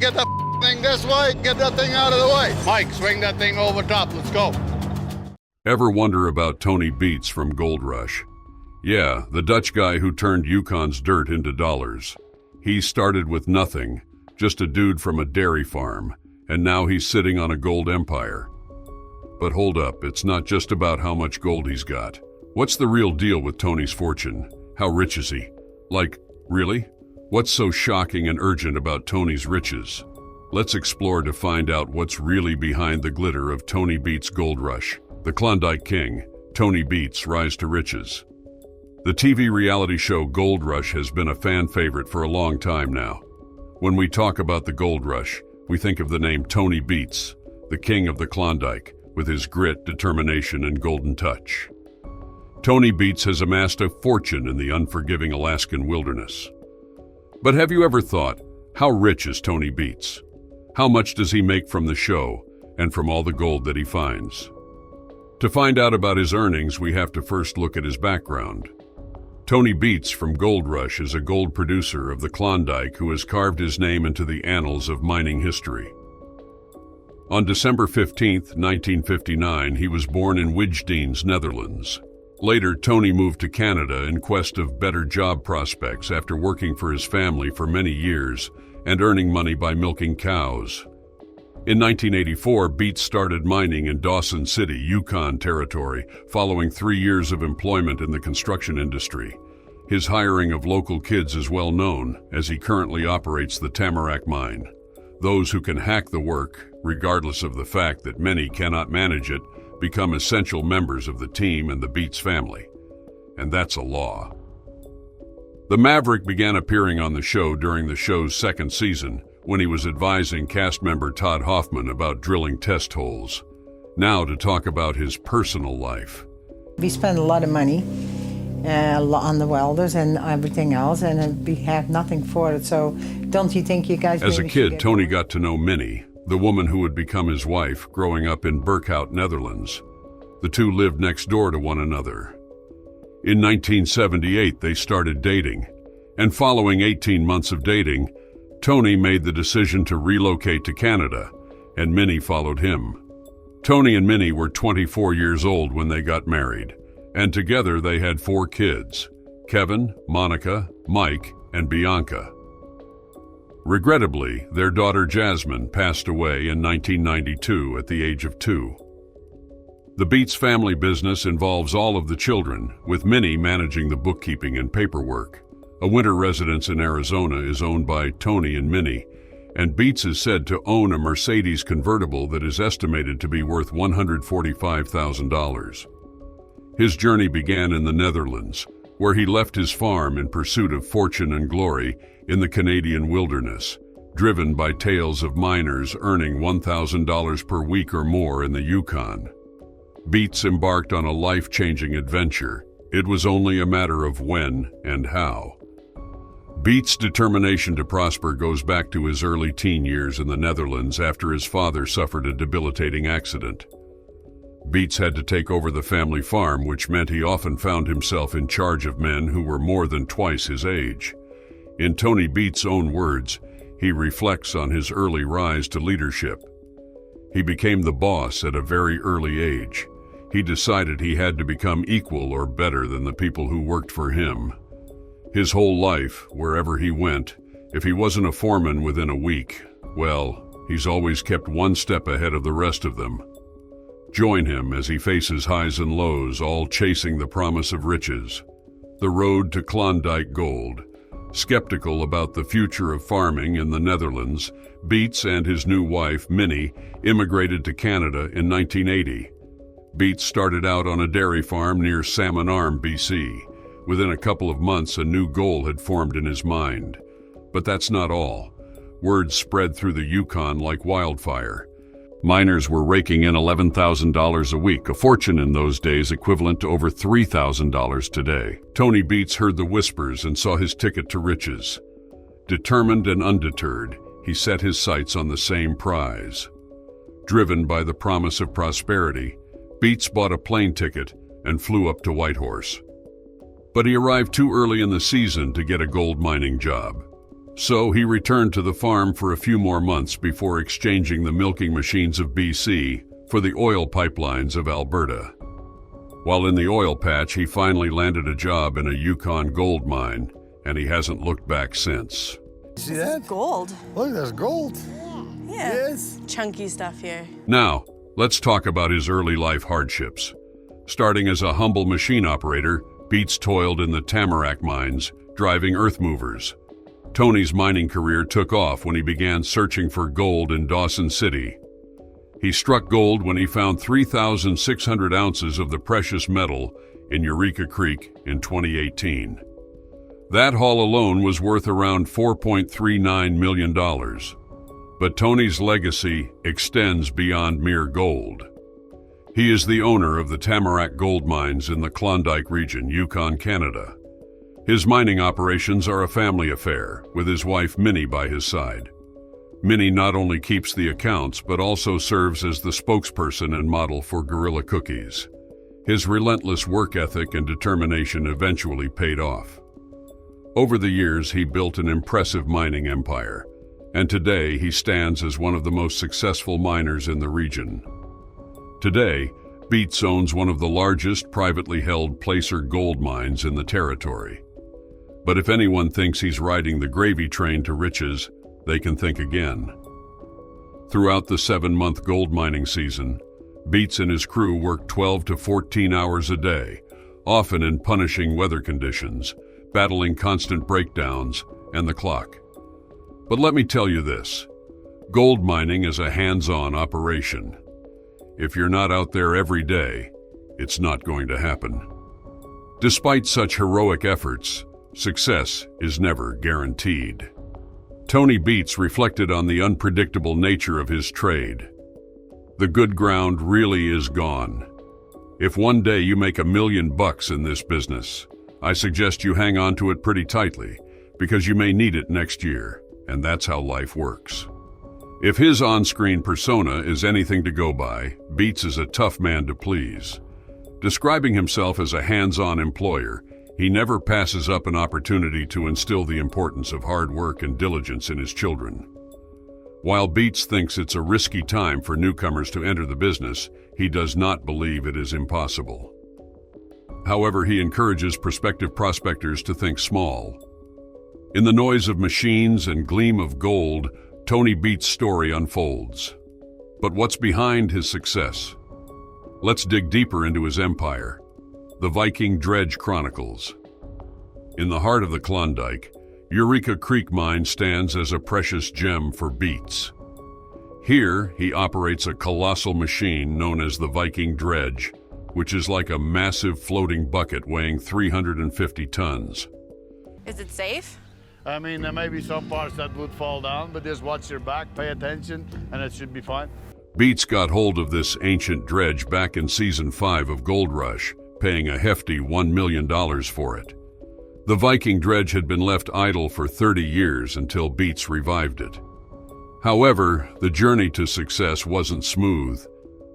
get the thing this way, get that thing out of the way. Mike, swing that thing over top, let's go. Ever wonder about Tony Beets from Gold Rush? Yeah, the Dutch guy who turned Yukon's dirt into dollars. He started with nothing, just a dude from a dairy farm, and now he's sitting on a gold empire. But hold up, it's not just about how much gold he's got. What's the real deal with Tony's fortune? How rich is he? Like, really? What's so shocking and urgent about Tony's riches? Let's explore to find out what's really behind the glitter of Tony Beets' Gold Rush. The Klondike King, Tony Beets' rise to riches. The TV reality show Gold Rush has been a fan favorite for a long time now. When we talk about the Gold Rush, we think of the name Tony Beets, the king of the Klondike, with his grit, determination, and golden touch. Tony Beets has amassed a fortune in the unforgiving Alaskan wilderness. But have you ever thought, how rich is Tony Beets? How much does he make from the show and from all the gold that he finds? To find out about his earnings, we have to first look at his background. Tony Beets from Gold Rush is a gold producer of the Klondike who has carved his name into the annals of mining history. On December 15, 1959, he was born in Wijdeens, Netherlands. Later, Tony moved to Canada in quest of better job prospects after working for his family for many years and earning money by milking cows. In 1984, Beets started mining in Dawson City, Yukon territory, following 3 years of employment in the construction industry. His hiring of local kids is well known, as he currently operates the Tamarack mine. Those who can hack the work, regardless of the fact that many cannot manage it, become essential members of the team and the Beets family. And that's a law. The Maverick began appearing on the show during the show's second season, when he was advising cast member Todd Hoffman about drilling test holes. Now to talk about his personal life. We spend a lot of money on the welders and everything else, and we have nothing for it, so don't you think you guys... As a kid, Tony got to know Minnie, the woman who would become his wife, growing up in Burkhout, Netherlands. The two lived next door to one another. In 1978, they started dating, and following 18 months of dating, Tony made the decision to relocate to Canada, and Minnie followed him. Tony and Minnie were 24 years old when they got married, and together they had 4 kids: Kevin, Monica, Mike, and Bianca. Regrettably, their daughter Jasmine passed away in 1992 at the age of 2. The Beets family business involves all of the children, with Minnie managing the bookkeeping and paperwork. A winter residence in Arizona is owned by Tony and Minnie, and Beets is said to own a Mercedes convertible that is estimated to be worth $145,000. His journey began in the Netherlands, where he left his farm in pursuit of fortune and glory in the Canadian wilderness, driven by tales of miners earning $1,000 per week or more in the Yukon. Beets embarked on a life-changing adventure. It was only a matter of when and how. Beets' determination to prosper goes back to his early teen years in the Netherlands after his father suffered a debilitating accident. Beets had to take over the family farm, which meant he often found himself in charge of men who were more than twice his age. In Tony Beets' own words, he reflects on his early rise to leadership. He became the boss at a very early age. He decided he had to become equal or better than the people who worked for him. His whole life, wherever he went, if he wasn't a foreman within a week, well, he's always kept one step ahead of the rest of them. Join him as he faces highs and lows, all chasing the promise of riches. The road to Klondike gold. Skeptical about the future of farming in the Netherlands, Beets and his new wife, Minnie, immigrated to Canada in 1980. Beets started out on a dairy farm near Salmon Arm, BC. Within a couple of months, a new goal had formed in his mind. But that's not all. Word spread through the Yukon like wildfire. Miners were raking in $11,000 a week, a fortune in those days equivalent to over $3,000 today. Tony Beets heard the whispers and saw his ticket to riches. Determined and undeterred, he set his sights on the same prize. Driven by the promise of prosperity, Beets bought a plane ticket and flew up to Whitehorse. But he arrived too early in the season to get a gold mining job. So he returned to the farm for a few more months before exchanging the milking machines of BC for the oil pipelines of Alberta. While in the oil patch, he finally landed a job in a Yukon gold mine, and he hasn't looked back since. See that? Gold. Look, there's gold. Yeah. Yes. Chunky stuff here. Now, let's talk about his early life hardships. Starting as a humble machine operator, Beets toiled in the Tamarack mines, driving earth movers. Tony's mining career took off when he began searching for gold in Dawson City. He struck gold when he found 3,600 ounces of the precious metal in Eureka Creek in 2018. That haul alone was worth around $4.39 million. But Tony's legacy extends beyond mere gold. He is the owner of the Tamarack gold mines in the Klondike region, Yukon, Canada. His mining operations are a family affair, with his wife Minnie by his side. Minnie not only keeps the accounts, but also serves as the spokesperson and model for Gorilla Cookies. His relentless work ethic and determination eventually paid off. Over the years, he built an impressive mining empire, and today he stands as one of the most successful miners in the region. Today, Beets owns one of the largest privately held placer gold mines in the territory. But if anyone thinks he's riding the gravy train to riches, they can think again. Throughout the 7-month gold mining season, Beets and his crew work 12 to 14 hours a day, often in punishing weather conditions, battling constant breakdowns and the clock. But let me tell you this, gold mining is a hands-on operation. If you're not out there every day, it's not going to happen. Despite such heroic efforts, success is never guaranteed. Tony Beets reflected on the unpredictable nature of his trade. The good ground really is gone. If one day you make $1 million in this business, I suggest you hang on to it pretty tightly, because you may need it next year, and that's how life works. If his on-screen persona is anything to go by, Beets is a tough man to please. Describing himself as a hands-on employer, he never passes up an opportunity to instill the importance of hard work and diligence in his children. While Beets thinks it's a risky time for newcomers to enter the business, he does not believe it is impossible. However, he encourages prospective prospectors to think small. In the noise of machines and gleam of gold, Tony Beets' story unfolds. But what's behind his success? Let's dig deeper into his empire. The Viking Dredge Chronicles. In the heart of the Klondike, Eureka Creek Mine stands as a precious gem for Beets. Here, he operates a colossal machine known as the Viking Dredge, which is like a massive floating bucket weighing 350 tons. Is it safe? I mean, there may be some parts that would fall down, but just watch your back, pay attention, and it should be fine. Beets got hold of this ancient dredge back in Season 5 of Gold Rush, paying a hefty $1 million for it. The Viking Dredge had been left idle for 30 years until Beets revived it. However, the journey to success wasn't smooth.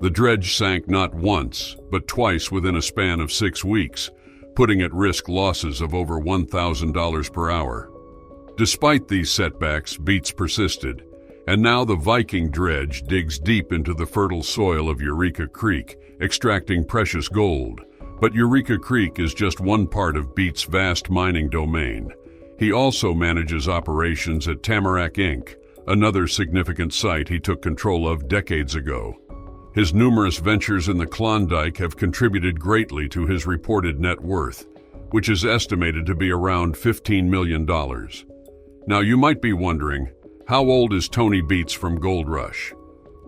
The dredge sank not once, but twice within a span of 6 weeks, putting at risk losses of over $1,000 per hour. Despite these setbacks, Beets persisted, and now the Viking Dredge digs deep into the fertile soil of Eureka Creek, extracting precious gold. But Eureka Creek is just one part of Beets' vast mining domain. He also manages operations at Tamarack Inc., another significant site he took control of decades ago. His numerous ventures in the Klondike have contributed greatly to his reported net worth, which is estimated to be around $15 million. Now you might be wondering, how old is Tony Beets from Gold Rush?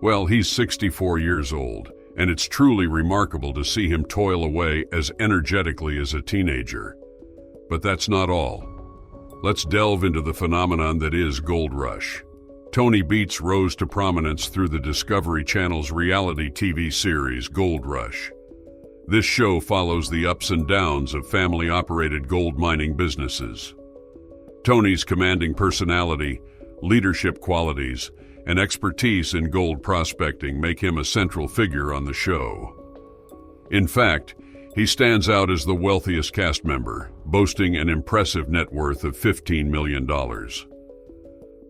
Well, he's 64 years old, and it's truly remarkable to see him toil away as energetically as a teenager. But that's not all. Let's delve into the phenomenon that is Gold Rush. Tony Beets rose to prominence through the Discovery Channel's reality TV series Gold Rush. This show follows the ups and downs of family-operated gold mining businesses. Tony's commanding personality, leadership qualities, and expertise in gold prospecting make him a central figure on the show. In fact, he stands out as the wealthiest cast member, boasting an impressive net worth of $15 million.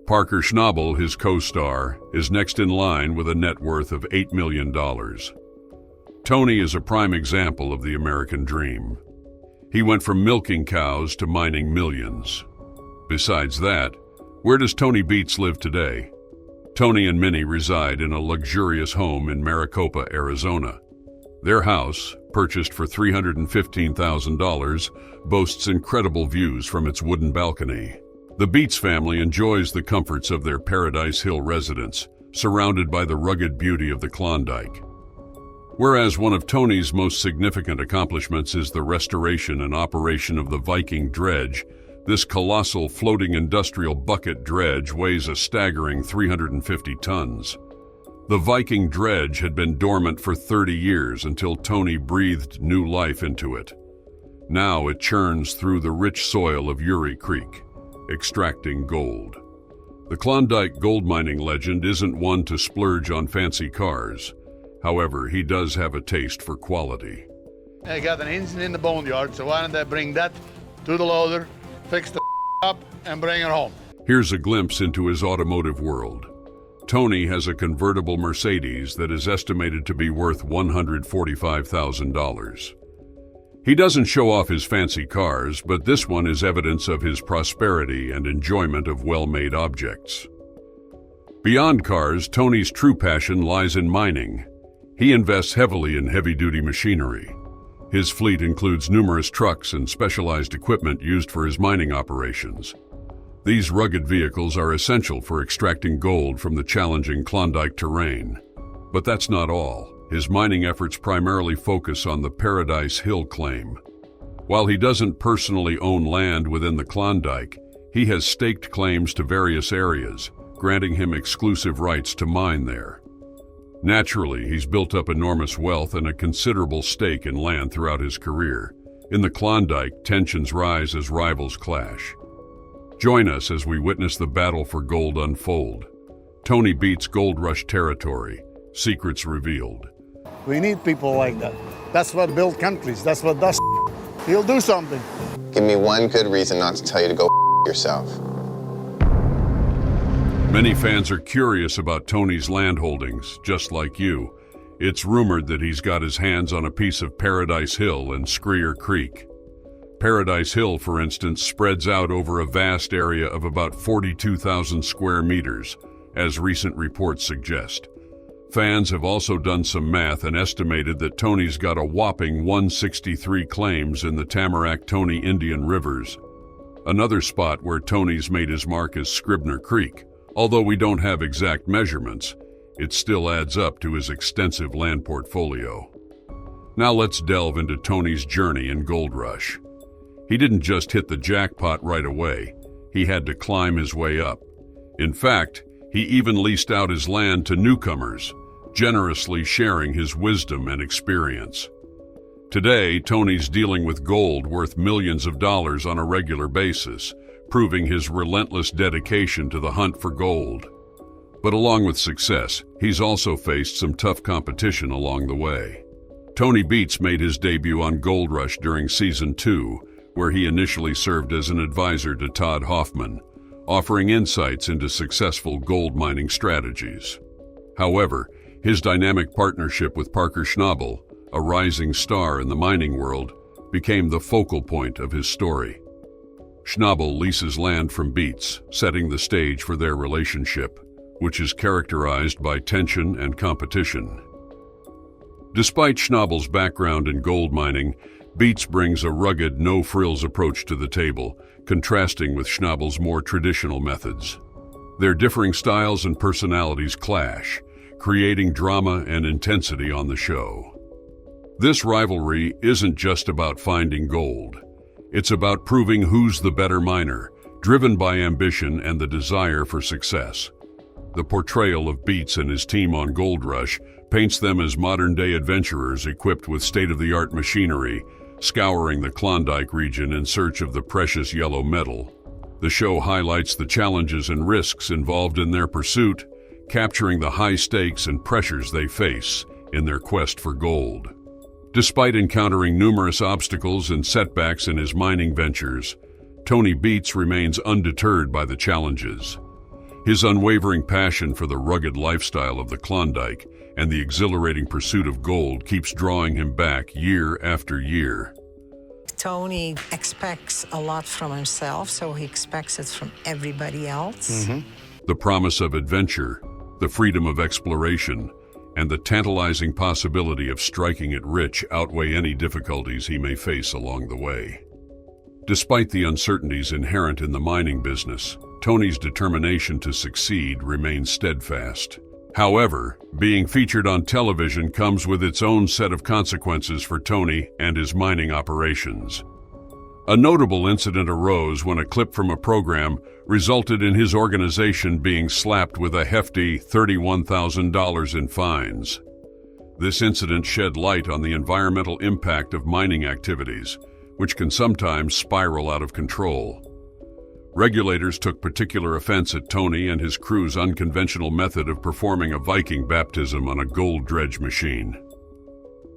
Parker Schnabel, his co-star, is next in line with a net worth of $8 million. Tony is a prime example of the American dream. He went from milking cows to mining millions. Besides that, where does Tony Beets live today? Tony and Minnie reside in a luxurious home in Maricopa, Arizona. Their house, purchased for $315,000, boasts incredible views from its wooden balcony. The Beets family enjoys the comforts of their Paradise Hill residence, surrounded by the rugged beauty of the Klondike. Whereas one of Tony's most significant accomplishments is the restoration and operation of the Viking dredge, this colossal floating industrial bucket dredge weighs a staggering 350 tons. The Viking dredge had been dormant for 30 years until Tony breathed new life into it. Now it churns through the rich soil of Uri Creek, extracting gold. The Klondike gold mining legend isn't one to splurge on fancy cars. However, he does have a taste for quality. I got an engine in the boneyard, so why don't I bring that to the loader, fix the up, and bring it home? Here's a glimpse into his automotive world. Tony has a convertible Mercedes that is estimated to be worth $145,000. He doesn't show off his fancy cars, but this one is evidence of his prosperity and enjoyment of well-made objects. Beyond cars, Tony's true passion lies in mining. He invests heavily in heavy-duty machinery. His fleet includes numerous trucks and specialized equipment used for his mining operations. These rugged vehicles are essential for extracting gold from the challenging Klondike terrain. But that's not all. His mining efforts primarily focus on the Paradise Hill claim. While he doesn't personally own land within the Klondike, he has staked claims to various areas, granting him exclusive rights to mine there. Naturally, he's built up enormous wealth and a considerable stake in land throughout his career. In the Klondike, tensions rise as rivals clash. Join us as we witness the battle for gold unfold. Tony Beets' Gold Rush territory, secrets revealed. We need people like that. That's what builds countries. That's what does. He'll do something. Give me one good reason not to tell you to go yourself. Many fans are curious about Tony's land holdings, just like you. It's rumored that he's got his hands on a piece of Paradise Hill and Screer Creek. Paradise Hill, for instance, spreads out over a vast area of about 42,000 square meters, as recent reports suggest. Fans have also done some math and estimated that Tony's got a whopping 163 claims in the Tamarack-Tony Indian Rivers. Another spot where Tony's made his mark is Scribner Creek. Although we don't have exact measurements, it still adds up to his extensive land portfolio. Now let's delve into Tony's journey in Gold Rush. He didn't just hit the jackpot right away. He had to climb his way up. In fact, he even leased out his land to newcomers, generously sharing his wisdom and experience. Today, Tony's dealing with gold worth millions of dollars on a regular basis, proving his relentless dedication to the hunt for gold. But along with success, he's also faced some tough competition along the way. Tony Beets made his debut on Gold Rush during Season 2, where he initially served as an advisor to Todd Hoffman, offering insights into successful gold mining strategies. However, his dynamic partnership with Parker Schnabel, a rising star in the mining world, became the focal point of his story. Schnabel leases land from Beets, setting the stage for their relationship, which is characterized by tension and competition. Despite Schnabel's background in gold mining, Beets brings a rugged, no-frills approach to the table, contrasting with Schnabel's more traditional methods. Their differing styles and personalities clash, creating drama and intensity on the show. This rivalry isn't just about finding gold. It's about proving who's the better miner, driven by ambition and the desire for success. The portrayal of Beets and his team on Gold Rush paints them as modern-day adventurers equipped with state-of-the-art machinery, scouring the Klondike region in search of the precious yellow metal. The show highlights the challenges and risks involved in their pursuit, capturing the high stakes and pressures they face in their quest for gold. Despite encountering numerous obstacles and setbacks in his mining ventures, Tony Beets remains undeterred by the challenges. His unwavering passion for the rugged lifestyle of the Klondike and the exhilarating pursuit of gold keeps drawing him back year after year. Tony expects a lot from himself, so he expects it from everybody else. The promise of adventure, the freedom of exploration, and the tantalizing possibility of striking it rich outweigh any difficulties he may face along the way. Despite the uncertainties inherent in the mining business, Tony's determination to succeed remains steadfast. However, being featured on television comes with its own set of consequences for Tony and his mining operations. A notable incident arose when a clip from a program resulted in his organization being slapped with a hefty $31,000 in fines. This incident shed light on the environmental impact of mining activities, which can sometimes spiral out of control. Regulators took particular offense at Tony and his crew's unconventional method of performing a Viking baptism on a gold dredge machine.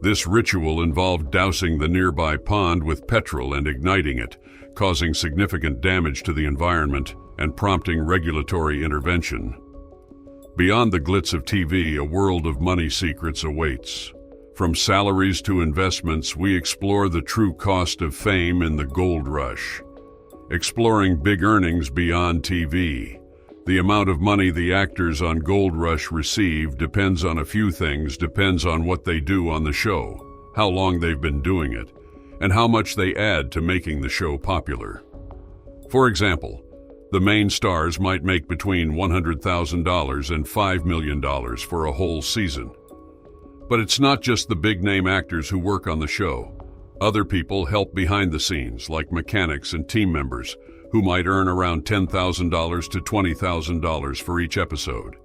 This ritual involved dousing the nearby pond with petrol and igniting it, causing significant damage to the environment and prompting regulatory intervention. Beyond the glitz of TV, a world of money secrets awaits. From salaries to investments, we explore the true cost of fame in the gold rush. Exploring big earnings beyond TV. The amount of money the actors on Gold Rush receive depends on a few things, depends on what they do on the show, how long they've been doing it, and how much they add to making the show popular. For example, the main stars might make between $100,000 and $5 million for a whole season. But it's not just the big-name actors who work on the show. Other people help behind the scenes, like mechanics and team members, who might earn around $10,000 to $20,000 for each episode.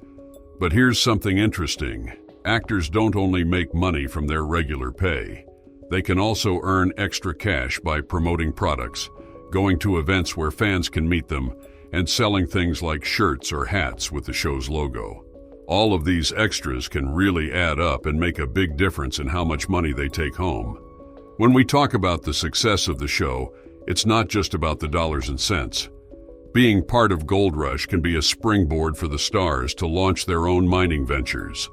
But here's something interesting. Actors don't only make money from their regular pay. They can also earn extra cash by promoting products, going to events where fans can meet them, and selling things like shirts or hats with the show's logo. All of these extras can really add up and make a big difference in how much money they take home. When we talk about the success of the show, it's not just about the dollars and cents. Being part of Gold Rush can be a springboard for the stars to launch their own mining ventures.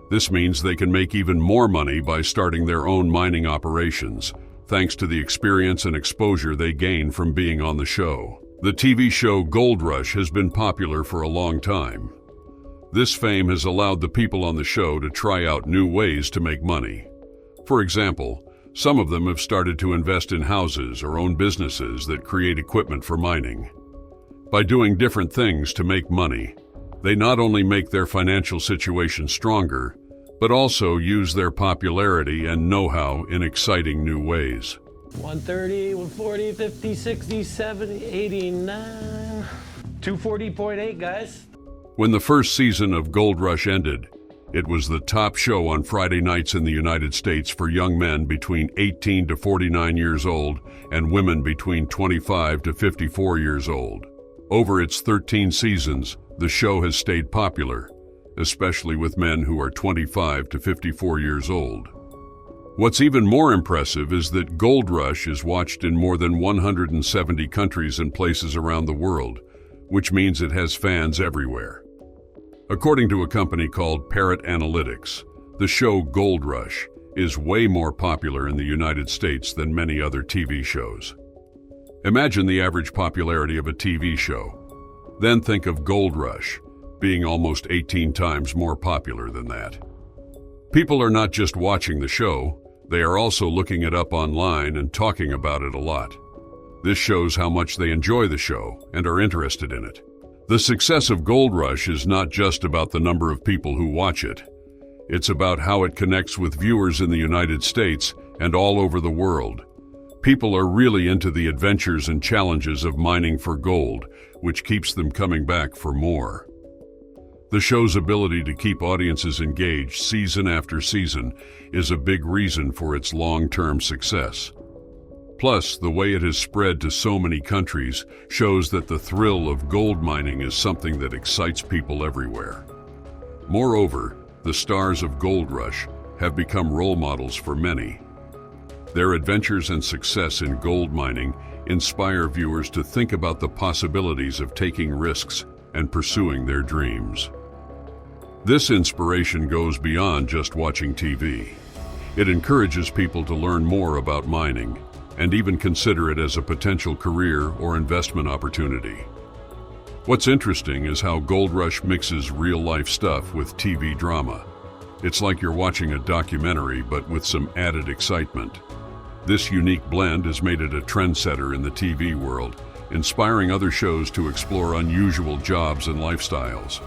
This means they can make even more money by starting their own mining operations, thanks to the experience and exposure they gain from being on the show. The TV show Gold Rush has been popular for a long time. This fame has allowed the people on the show to try out new ways to make money. For example, some of them have started to invest in houses or own businesses that create equipment for mining. By doing different things to make money, they not only make their financial situation stronger, but also use their popularity and know-how in exciting new ways. 130, 140, 50, 60, 70, 89, 240.8, guys. When the first season of Gold Rush ended, it was the top show on Friday nights in the United States for young men between 18 to 49 years old and women between 25 to 54 years old. Over its 13 seasons, the show has stayed popular, especially with men who are 25 to 54 years old. What's even more impressive is that Gold Rush is watched in more than 170 countries and places around the world, which means it has fans everywhere. According to a company called Parrot Analytics, the show Gold Rush is way more popular in the United States than many other TV shows. Imagine the average popularity of a TV show. Then think of Gold Rush being almost 18 times more popular than that. People are not just watching the show, they are also looking it up online and talking about it a lot. This shows how much they enjoy the show and are interested in it. The success of Gold Rush is not just about the number of people who watch it. It's about how it connects with viewers in the United States and all over the world. People are really into the adventures and challenges of mining for gold, which keeps them coming back for more. The show's ability to keep audiences engaged season after season is a big reason for its long-term success. Plus, the way it has spread to so many countries shows that the thrill of gold mining is something that excites people everywhere. Moreover, the stars of Gold Rush have become role models for many. Their adventures and success in gold mining inspire viewers to think about the possibilities of taking risks and pursuing their dreams. This inspiration goes beyond just watching TV. It encourages people to learn more about mining and even consider it as a potential career or investment opportunity. What's interesting is how Gold Rush mixes real-life stuff with TV drama. It's like you're watching a documentary, but with some added excitement. This unique blend has made it a trendsetter in the TV world, inspiring other shows to explore unusual jobs and lifestyles.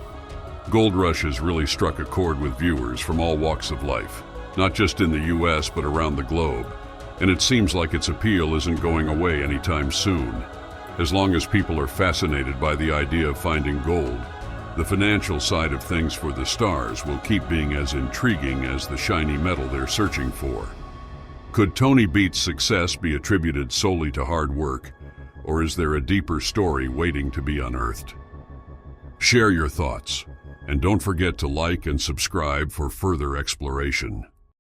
Gold Rush has really struck a chord with viewers from all walks of life, not just in the US but around the globe. And it seems like its appeal isn't going away anytime soon. As long as people are fascinated by the idea of finding gold, the financial side of things for the stars will keep being as intriguing as the shiny metal they're searching for. Could Tony Beets' success be attributed solely to hard work, or is there a deeper story waiting to be unearthed? Share your thoughts, and don't forget to like and subscribe for further exploration.